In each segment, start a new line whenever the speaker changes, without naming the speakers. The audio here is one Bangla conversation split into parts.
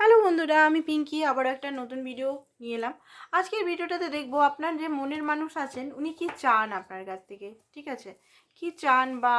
হ্যালো বন্ধুরা, আমি পিঙ্কি আবার একটা নতুন ভিডিও নিয়ে এলাম। আজকের ভিডিওটাতে দেখবো আপনার যে মনের মানুষ আছেন উনি কি চান আপনার কাছ থেকে, ঠিক আছে? কি চান বা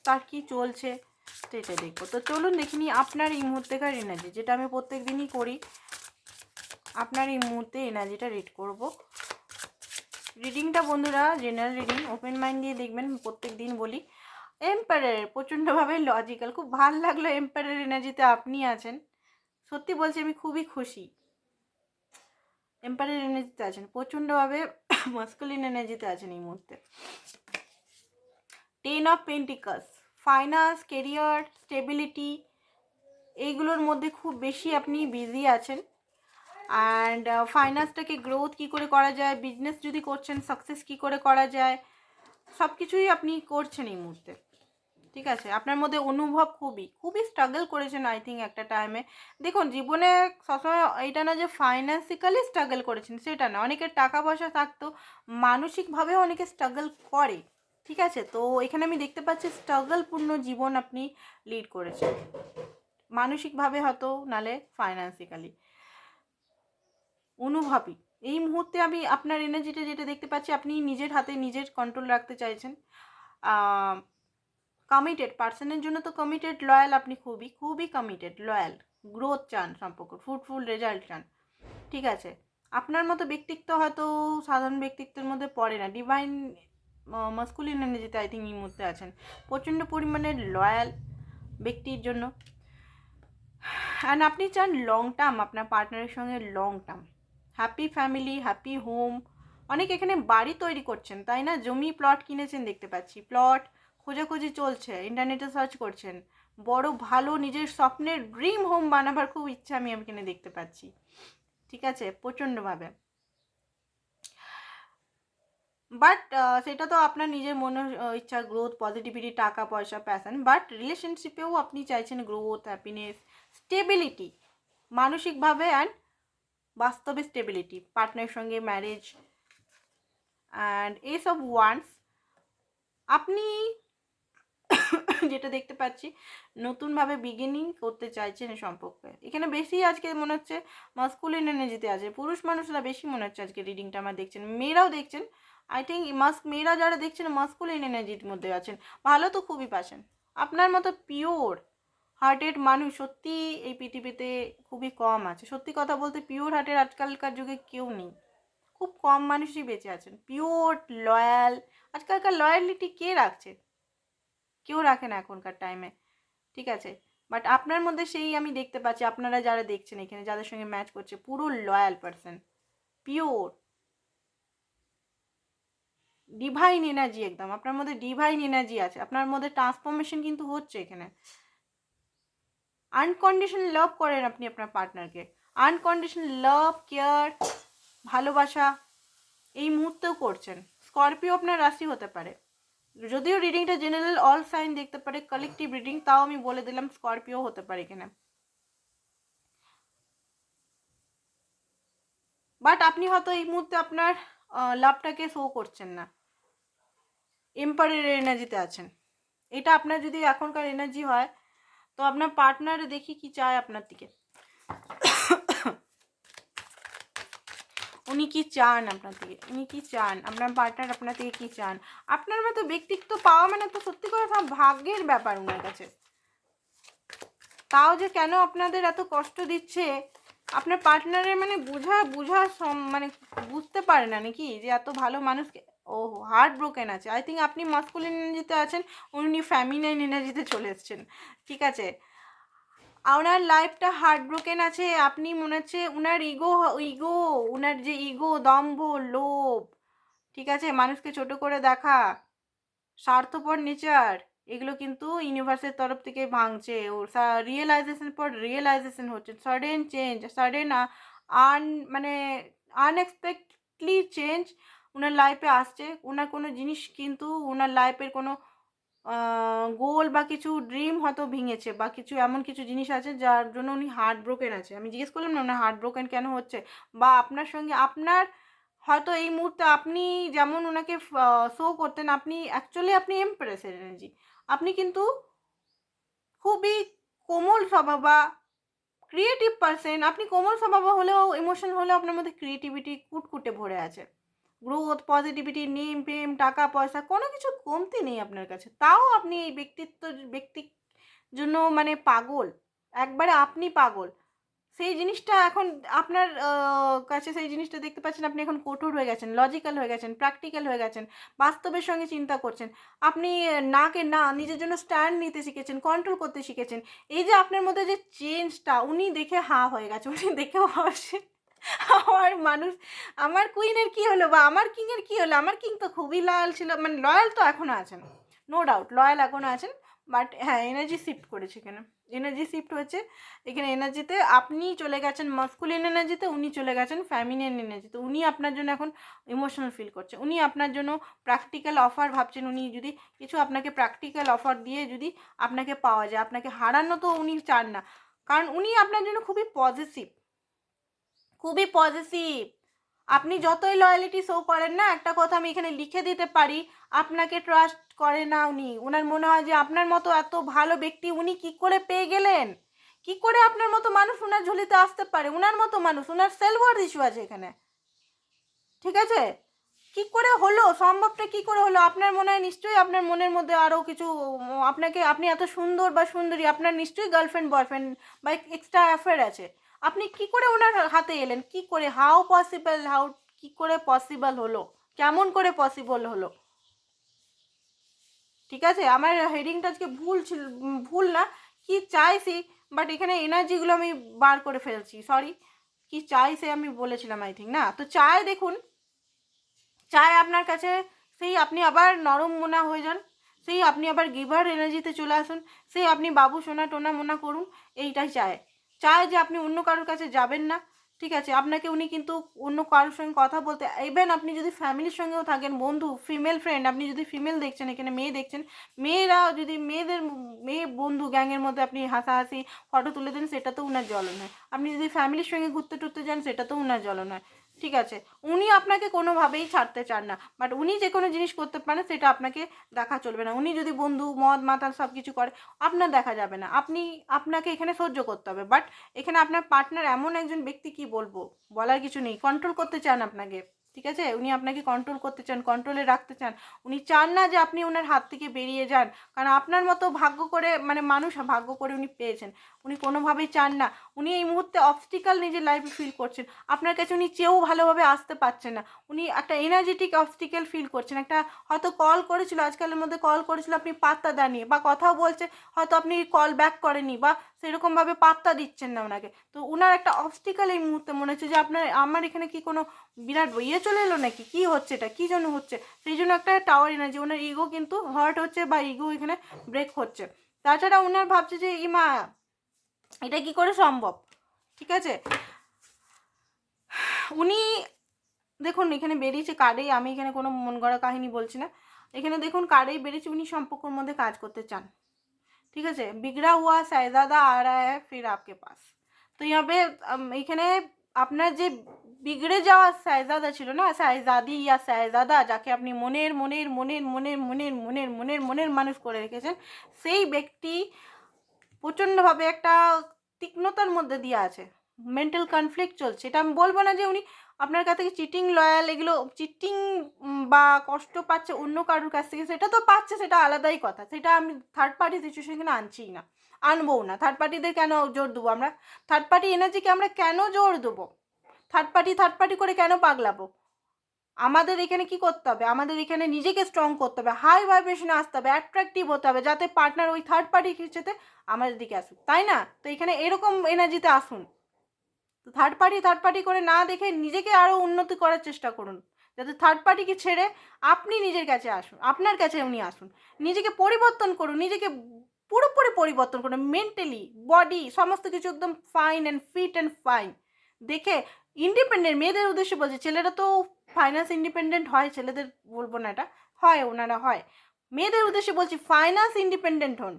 তার কি চলছে সেটা দেখবো। তো চলুন দেখিনি আপনার এই মুহূর্তেকার এনার্জি, যেটা আমি প্রত্যেক দিনই করি। আপনার এই মুহূর্তে এনার্জিটা রিড করব। রিডিংটা বন্ধুরা জেনারেল রিডিং, ওপেন মাইন্ড দিয়ে দেখবেন, প্রত্যেক দিন বলি। এম্পায়ারের প্রচণ্ডভাবে লজিক্যাল, খুব ভালো লাগলো এম্পায়ারের এনার্জিতে আপনি আছেন। সত্যি বলছি, আমি খুবই খুশি। এম্পায়ারের এনার্জিতে আছেন, প্রচণ্ডভাবে মাস্কুলিন এনার্জিতে আছেন এই মুহূর্তে। 10 of pentacles, finance, career, stability, এইগুলোর মধ্যে খুব বেশি আপনি বিজি আছেন। অ্যান্ড ফাইন্যান্সটাকে গ্রোথ কী করে করা যায়, বিজনেস যদি করছেন সাকসেস কী করে করা যায়, সব কিছুই আপনি করছেন এই মুহূর্তে, ঠিক আছে? আপনার মধ্যে অনুভব খুবই স্ট্রাগল করেছেন আই থিঙ্ক একটা টাইমে। দেখুন, জীবনে সবসময় এইটা না যে ফাইন্যান্সিক্যালি স্ট্রাগল করেছেন সেটা না, অনেকের টাকা পয়সা থাকতো, মানসিকভাবেও অনেকে স্ট্রাগল করে, ঠিক আছে? তো এখানে আমি দেখতে পাচ্ছি স্ট্রাগলপূর্ণ জীবন আপনি লিড করেছেন, মানসিকভাবে হয়তো, নালে ফাইন্যান্সিক্যালি, অনুভবই। এই মুহূর্তে আমি আপনার এনার্জিটা যেটা দেখতে পাচ্ছি, আপনি নিজের হাতে নিজের কন্ট্রোল রাখতে চাইছেন। কমিটেড পার্সনের জন্য তো কমিটেড, লয়াল, আপনি খুবই কমিটেড, লয়াল, গ্রোথ চান, সম্পর্ক ফ্রুটফুল রেজাল্ট চান, ঠিক আছে? আপনার মতো ব্যক্তিত্ব হয়তো সাধারণ ব্যক্তিত্বের মধ্যে পড়ে না, ডিভাইন মাস্কুলিন এনার্জিতে আই থিঙ্ক এই মুহূর্তে আছেন, প্রচণ্ড পরিমাণে লয়াল ব্যক্তির জন্য। অ্যান্ড আপনি চান লং টার্ম, আপনার পার্টনারের সঙ্গে long term, happy family, happy home. অনেক এখানে বাড়ি তৈরি করছেন, তাই না? জমি প্লট কিনেছেন দেখতে পাচ্ছি, প্লট খোঁজাখুঁজি চলছে, ইন্টারনেটে সার্চ করছেন, বড় ভালো নিজের স্বপ্নের ড্রিম হোম বানাবার খুব ইচ্ছা আমি এখানে দেখতে পাচ্ছি, ঠিক আছে? প্রচণ্ডভাবে। বাট সেটা তো আপনার নিজের মনের ইচ্ছা, গ্রোথ, পজিটিভিটি, টাকা পয়সা, প্যাশন। বাট রিলেশনশিপেও আপনি চাইছেন গ্রোথ, হ্যাপিনেস, স্টেবিলিটি, মানসিকভাবে অ্যান্ড বাস্তবে স্টেবিলিটি, পার্টনারের সঙ্গে ম্যারেজ অ্যান্ড এইসব ওয়ান্স। আপনি যেটা দেখতে পাচ্ছি, নতুনভাবে বিগিনিং করতে চাইছেন এই সম্পর্কে। এখানে বেশি আজকে মনে হচ্ছে মাস্কুলিন এনার্জিতে আছে, পুরুষ মানুষরা বেশি মনে হচ্ছে আজকে রিডিংটা আমার দেখছেন, মেয়েরাও দেখছেন আই থিঙ্ক। মেয়েরা যারা দেখছেন মাস্কুলিন এনার্জির মধ্যে আছেন, ভালো তো খুবই পাচ্ছেন। আপনার মতো পিওর হার্টেড মানুষ সত্যি এই পৃথিবীতে খুবই কম আছে। সত্যি কথা বলতে, পিওর হার্টের আজকালকার যুগে কেউ নেই, খুব কম মানুষই বেঁচে আছেন পিওর লয়াল। আজকালকার লয়ালিটি কে রাখছে? কেউ রাখে না এখনকার টাইমে, ঠিক আছে? বাট আপনার মধ্যে সেই আমি দেখতে পাচ্ছি, আপনারা যারা দেখছেন এখানে, যাদের সঙ্গে ম্যাচ করছে, পুরো loyal person, pure divine energy, একদম আপনার মধ্যে ডিভাইন এনার্জি আছে, আপনার মধ্যে ট্রান্সফরমেশন কিন্তু হচ্ছে এখানে। আনকন্ডিশনাল লাভ করেন আপনি আপনার পার্টনারকে, আনকন্ডিশনাল লাভ, কেয়ার, ভালোবাসা এই মুহূর্তেও করছেন। স্করপিও আপনার রাশি হতে পারে, যদিও রিডিংটা জেনারেল অল সাইন দেখতে পারে, কালেকটিভ রিডিং, তাও আমি বলে দিলাম স্করপিও হতে পারে এখানে। বাট আপনি হয়তো এই মুহূর্তে আপনার লাভটাকে শো করছেন না, এম্পায়ারের এনার্জিতে আছেন। এটা আপনার যদি এখনকার এনার্জি হয়, তো আপনার পার্টনার দেখি কি চায় আপনার দিকে, উনি কি চান আপনার থেকে, উনি কি চান, আপনার পার্টনার আপনার থেকে কি চান। আপনার মতো ব্যক্তিত্ব পাওয়া মানে তো সত্যি কথা ভাগ্যের ব্যাপার ওনার কাছে। তাও যে কেন আপনাদের এত কষ্ট দিচ্ছে, আপনার পার্টনারের মানে মানে বুঝতে পারে না নাকি, যে এত ভালো মানুষকে। ও হার্ট ব্রোকেন আছে আই থিঙ্ক, আপনি মাস্কুলিন এনার্জিতে আছেন, উনি ফ্যামিনাইন এনার্জিতে চলে এসছেন, ঠিক আছে? ওনার লাইফটা হার্ট ব্রোকেন আছে, আপনি মনে হচ্ছে ওনার ইগো, ওনার যে ইগো, দম্ভ, লোভ, ঠিক আছে, মানুষকে ছোট করে দেখা, স্বার্থপর নেচার, এগুলো কিন্তু ইউনিভার্সের তরফ থেকে ভাঙছে। ওর রিয়েলাইজেশন পর রিয়েলাইজেশন হচ্ছে, সাডেন চেঞ্জ, সাডেন মানে আনএক্সপেক্টলি চেঞ্জ ওনার লাইফে আসছে। ওনার কোনো জিনিস কিন্তু ওনার লাইফের কোনো গোল বা কিছু ড্রিম হয়তো ভেঙেছে, বা কিছু এমন কিছু জিনিস আছে যার জন্য উনি হার্ট ব্রোকেন আছে। আমি জিজ্ঞেস করলাম না ওনার হার্ট ব্রোকেন কেন হচ্ছে, বা আপনার সঙ্গে আপনার হয়তো এই মুহূর্তে আপনি যেমন ওনাকে শো করতেন, আপনি এমপ্রেসের এনার্জি, আপনি কিন্তু খুবই কোমল স্বভাবা, ক্রিয়েটিভ পারসন, আপনি কোমল স্বভাব হলেও ইমোশন হলেও আপনার মধ্যে ক্রিয়েটিভিটি কুটকুটে ভরে আছে। গ্রোথ, পজিটিভিটি, নেম ফেম, টাকা পয়সা কোনো কিছু কমতি নেই আপনার কাছে, তাও আপনি এই ব্যক্তির জন্য মানে পাগল, একবারে আপনি পাগল। সেই জিনিসটা এখন আপনার কাছে সেই জিনিসটা দেখতে পাচ্ছেন, আপনি এখন কঠোর হয়ে গেছেন, লজিক্যাল হয়ে গেছেন, প্র্যাকটিক্যাল হয়ে গেছেন, বাস্তবের সঙ্গে চিন্তা করছেন। আপনি নাকে না নিজের জন্য স্ট্যান্ড নিতে শিখেছেন, কন্ট্রোল করতে শিখেছেন। এই যে আপনার মধ্যে যে চেঞ্জটা, উনি দেখে হাঁ হয়ে গেছে, উনি দেখেও হাসে। আমার মানুষ, আমার কুইনের কি হলো বা আমার কিংয়ের কি হলো? আমার কিং তো খুবই লয়াল ছিল, মানে লয়াল তো এখনও আছেন, নো ডাউট লয়াল এখনও আছেন। বাট হ্যাঁ, এনার্জি শিফট করেছে এখানে, এনার্জি শিফট হয়েছে এখানে। এনার্জিতে আপনি চলে গেছেন মাস্কুলিন এনার্জিতে, উনি চলে গেছেন ফ্যামিলিয়ান এনার্জিতে। উনি আপনার জন্য এখন ইমোশনাল ফিল করছে, উনি আপনার জন্য প্র্যাকটিক্যাল অফার ভাবছেন। উনি যদি কিছু আপনাকে প্র্যাকটিক্যাল অফার দিয়ে যদি আপনাকে পাওয়া যায়, আপনাকে হারানো তো উনি চান না, কারণ উনি আপনার জন্য খুবই পজিটিভ, খুবই পজিটিভ। আপনি যতই লয়ালিটি শো করেন না, একটা কথা আমি এখানে লিখে দিতে পারি, আপনাকে ট্রাস্ট করে না উনি। ওনার মনে হয় যে আপনার মতো এত ভালো ব্যক্তি উনি কি করে পেয়ে গেলেন, কি করে আপনার মতো মানুষ ওনার ঝুলিতে আসতে পারে, ওনার মতো মানুষ, ওনার সেলফ ওয়ার্থ ইস্যু আছে এখানে, ঠিক আছে? কি করে হলো, সম্ভবটা কি করে হলো? আপনার মনে হয় নিশ্চয়ই আপনার মনের মধ্যে আরও কিছু, আপনাকে, আপনি এত সুন্দর বা সুন্দরী, আপনার নিশ্চয়ই গার্লফ্রেন্ড বয়ফ্রেন্ড বা এক্সট্রা অ্যাফেয়ার আছে। আপনি কি করে ওনার হাতে এলেন, কি করে, হাউ পসিবল, কি করে পসিবল হলো, কেমন করে পসিবল হলো? ঠিক আছে, আমার হেডিংটা আজকে ভুল ছিল, ভুল না, কি চাইছি, বাট এখানে এনার্জিগুলো আমি বার করে ফেলছি, সরি। কি চাইছে আমি বলেছিলাম আই থিঙ্ক, না তো চায়, দেখুন চায় আপনার কাছে, সেই আপনি আবার নরম মোনা হয়ে যান, সেই আপনি আবার গিভার এনার্জিতে চলে আসুন, সেই আপনি বাবু সোনা টোনা মোনা করুন, এইটাই চায়। চায় যে আপনি অন্য কারোর কাছে যাবেন না, ঠিক আছে? আপনাকে উনি কিন্তু অন্য কারোর সঙ্গে কথা বলতে, ইভেন আপনি যদি ফ্যামিলির সঙ্গেও থাকেন, বন্ধু, ফিমেল ফ্রেন্ড, আপনি যদি ফিমেল দেখছেন, এখানে মেয়ে দেখছেন, মেয়েরা যদি মেয়ে বন্ধু গ্যাংয়ের মধ্যে আপনি হাসাহাসি ফটো তুলে দেন, সেটা তো উনার জ্বলন হয়। আপনি যদি ফ্যামিলির সঙ্গে ঘুরতে টুরতে যান, সেটা তো উনার জ্বলন হয়, ঠিক আছে? উনি আপনাকে কোনোভাবেই ছাড়তে চান না, বাট উনি যে কোনো জিনিস করতে পারেন সেটা আপনাকে দেখা চলবে না। উনি যদি বন্ধু মদ মাতাল সব কিছু করে, আপনার দেখা যাবে না, আপনাকে এখানে সহ্য করতে হবে। বাট এখানে আপনার পার্টনার এমন একজন ব্যক্তি, কি বলবো, বলার কিছু নেই, কন্ট্রোল করতে চান আপনাকে, ঠিক আছে? উনি আপনাকে কন্ট্রোল করতে চান, কন্ট্রোলে রাখতে চান। উনি চান না যে আপনি ওনার হাত থেকে বেরিয়ে যান, কারণ আপনার মতো ভাগ্য করে, মানে মানুষ ভাগ্য করে উনি পেয়েছেন। উনি কোনোভাবেই চান না, উনি এই মুহূর্তে অবস্টিকাল নিজের লাইফে ফিল করছেন, আপনার কাছে উনি চেয়েও ভালোভাবে আসতে পারছেন না। উনি একটা এনার্জেটিক অবস্টিক্যাল ফিল করছেন, একটা হয়তো কল করেছিল আজকালের মধ্যে, কল করেছিল, আপনি পাত্তা দেননি, বা কথাও বলছে, হয়তো আপনি কল ব্যাক করেননি, বা সেরকমভাবে পাত্তা দিচ্ছেন না ওনাকে। তো ওনার একটা অবস্টিক্যাল এই মুহূর্তে মনে হচ্ছে যে আমার এখানে কি কোনো বিরাট ইয়ে চলে এলো নাকি, কি হচ্ছে, এটা কী জন্য হচ্ছে? সেই জন্য একটা টাওয়ার এনার্জি, ওনার ইগো কিন্তু হার্ট হচ্ছে, বা ইগো এখানে ব্রেক হচ্ছে। তাছাড়া ওনার ভাবছে যে ইমা, এটা কি করে সম্ভব, ঠিক আছে? উনি দেখুন এখানে বেরিয়েছে কার্ডেই, আমি এখানে কোনো মন গড়া কাহিনী বলছি না, এখানে দেখুন কার্ডেই বেরিয়েছে, উনি সম্পর্কের মধ্যে কাজ করতে চান, ঠিক আছে? बिगड़ा हुआ शहजादा आ रहा है फिर आपके पास। তো यहाँ पे এখানে আপনার যে বিগড়ে যাওয়া শাহজাদা ছিল না, শাহজাদি ইয়া শাহজাদা, যাকে আপনি মনের মনের মনের মনের মনের মনের মনের মনের মানুষ করে রেখেছেন, সেই ব্যক্তি প্রচণ্ডভাবে একটা তীক্ষ্ণতার মধ্যে দিয়ে আছে, মেন্টাল কনফ্লিক্ট চলছে। এটা আমি বলবো না যে উনি আপনার কাছ থেকে চিটিং, লয়াল, এগুলো চিটিং বা কষ্ট পাচ্ছে অন্য কারোর কাছ থেকে, সেটা তো পাচ্ছে, সেটা আলাদাই কথা, সেটা আমি থার্ড পার্টি সিচুয়েশন এখানে আনছিই না, আনবও না। থার্ড পার্টিদের কেন জোর দেবো আমরা, থার্ড পার্টি এনার্জিকে আমরা কেন জোর দেবো, থার্ড পার্টি করে কেন পাগলাবো? আমাদের এখানে কি করতে হবে, আমাদের এখানে নিজেকে স্ট্রং করতে হবে, হাই ভাইব্রেশনে আসতে হবে, অ্যাট্রাকটিভ হতে হবে, যাতে পার্টনার ওই থার্ড পার্টি খিচেতে আমাদের দিকে আসুক, তাই না? তো এখানে এরকম এনার্জিতে আসুন। তো থার্ড পার্টি করে না দেখে নিজেকে আরও উন্নতি করার চেষ্টা করুন, যাতে থার্ড পার্টিকে ছেড়ে আপনি নিজের কাছে আসুন, আপনার কাছে উনি আসুন। নিজেকে পরিবর্তন করুন, নিজেকে পুরোপুরি পরিবর্তন করুন, মেন্টালি, বডি, সমস্ত কিছু একদম fine and fit and fine দেখে। ইন্ডিপেন্ডেন্ট মেয়েদের উদ্দেশ্যে বলছি, ছেলেরা তো ফাইন্যান্স ইন্ডিপেন্ডেন্ট হয়, ছেলেদের বলবো না, এটা হয়, ওনারা হয়। মেয়েদের উদ্দেশ্যে বলছি, ফাইন্যান্স ইন্ডিপেন্ডেন্ট হন,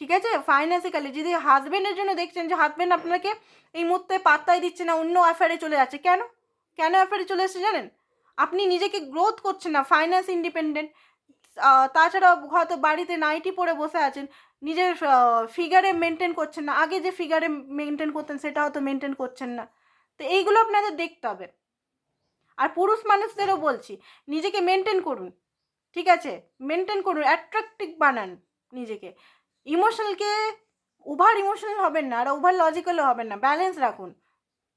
ঠিক আছে? ফাইন্যান্সিক্যালি যদি হাজব্যান্ডের জন্য দেখছেন যে হাজব্যান্ড আপনাকে এই মুহূর্তে পাত্তাই দিচ্ছে না, অন্য অ্যাফেয়ারে চলে যাচ্ছে, কেন অ্যাফেয়ারে চলে এসেছে জানেন? আপনি নিজেকে গ্রোথ করছেন না, ফাইন্যান্স ইন্ডিপেন্ডেন্ট। তাছাড়াও হয়তো বাড়িতে নাইটি পরে বসে আছেন, নিজের ফিগারে মেনটেন করছেন না, আগে যে ফিগারে মেনটেন করতেন সেটা হয়তো মেনটেন করছেন না। তো এইগুলো আপনাদের দেখতে হবে। আর পুরুষ মানুষদেরও বলছি, নিজেকে মেনটেন করুন, ঠিক আছে? মেনটেন করুন, অ্যাট্রাকটিভ বানান নিজেকে। ইমোশনালকে ওভার ইমোশনাল হবেন না, আর ওভার লজিক্যালও হবেন না, ব্যালেন্স রাখুন।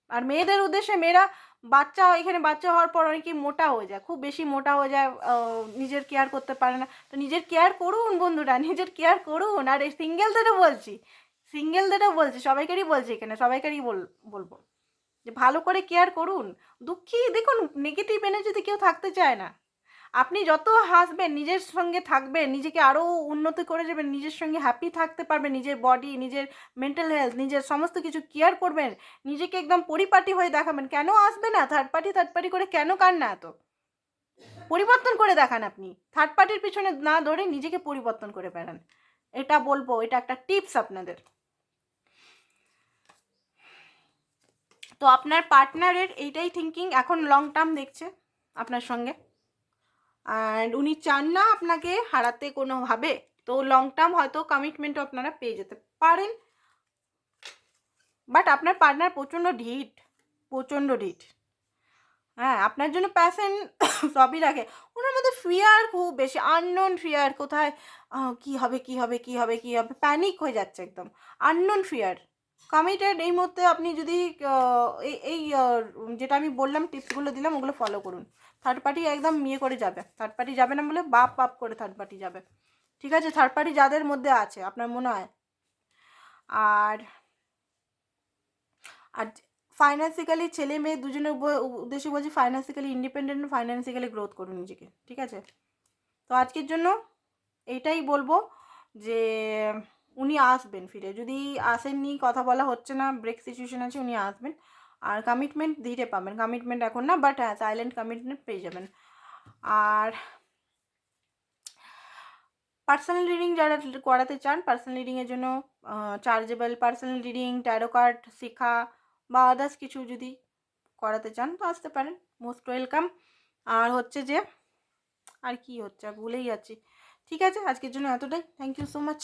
আর মেয়েদের উদ্দেশ্যে, মেয়েরা এখানে বাচ্চা হওয়ার পর অনেকেই মোটা হয়ে যায়, খুব বেশি মোটা হয়ে যায়, নিজের কেয়ার করতে পারে না। তো নিজের কেয়ার করুন বন্ধুরা, নিজের কেয়ার করুন। আর এই সিঙ্গেলদেরও বলছি, সবাইকারই বলছি, এখানে সবাইকারই বলবো যে ভালো করে কেয়ার করুন। দুঃখী দেখুন, নেগেটিভ এনার্জিতে কেউ থাকতে চায় না। আপনি যত হাসবেন, নিজের সঙ্গে থাকবেন, নিজেকে আরও উন্নতি করে যাবেন, নিজের সঙ্গে হ্যাপি থাকতে পারবেন, নিজের বডি, নিজের মেন্টাল হেলথ, নিজের সমস্ত কিছু কেয়ার করবেন, নিজেকে একদম পরিপাটি হয়ে দেখাবেন। কেন আসবে না থার্ড পার্টি করে? কেন কান্না এত? পরিবর্তন করে দেখান আপনি, থার্ড পার্টির পিছনে না ধরে নিজেকে পরিবর্তন করে বেড়ান। এটা বলবো, এটা একটা টিপস আপনাদের। তো আপনার পার্টনারের এইটাই থিঙ্কিং, এখন লং টার্ম দেখছে আপনার সঙ্গে, অ্যান্ড উনি চান না আপনাকে হারাতে কোনোভাবে। তো লং টার্ম হয়তো কমিটমেন্টও আপনারা পেয়ে যেতে পারেন। বাট আপনার পার্টনার প্রচণ্ড ঢিঠ। হ্যাঁ, আপনার জন্য প্যাশন সবই রাখে, ওনার মধ্যে ফিয়ার খুব বেশি, আননোন ফিয়ার। কোথায় কি হবে, প্যানিক হয়ে যাচ্ছে একদম, আননোন ফিয়ার। কমিটেড এই মুহূর্তে আপনি যদি এই যেটা আমি বললাম, টিপসগুলো দিলাম, ওগুলো ফলো করুন। থার্ড পার্টি একদম করে যাবে, থার্ড পার্টি যাবে না বলে বাপ করে থার্ড পার্টি যাবে, ঠিক আছে? থার্ড পার্টি যাদের মধ্যে আছে আপনার মনে হয়, আর আর ফাইন্যান্সিক্যালি ছেলে মেয়ে দুজনের উদ্দেশ্যে বলছি, ফাইন্যান্সিক্যালি ইন্ডিপেন্ডেন্ট, ফাইন্যান্সিক্যালি গ্রোথ করুন নিজেকে, ঠিক আছে? তো আজকের জন্য এইটাই বলবো যে উনি আসবেন ফিরে, যদি আসেননি, কথা বলা হচ্ছে না, ব্রেক সিচুয়েশন আছে, উনি আসবেন। আর কমিটমেন্ট ধীরে পাবেন, কমিটমেন্ট এখন না, বাট হ্যাঁ সাইলেন্ট কমিটমেন্ট পেয়ে যাবেন। আর পার্সোনাল রিডিং যারা করাতে চান, পার্সোনাল রিডিংয়ের জন্য chargeable personal reading, taro card শেখা বা আদার্স কিছু যদি করাতে চান তো আসতে পারেন, মোস্ট ওয়েলকাম। আর হচ্ছে যে আর কি হচ্ছে, ভুলেই যাচ্ছি। ঠিক আছে, আজকের জন্য এতটাই। Thank you so much.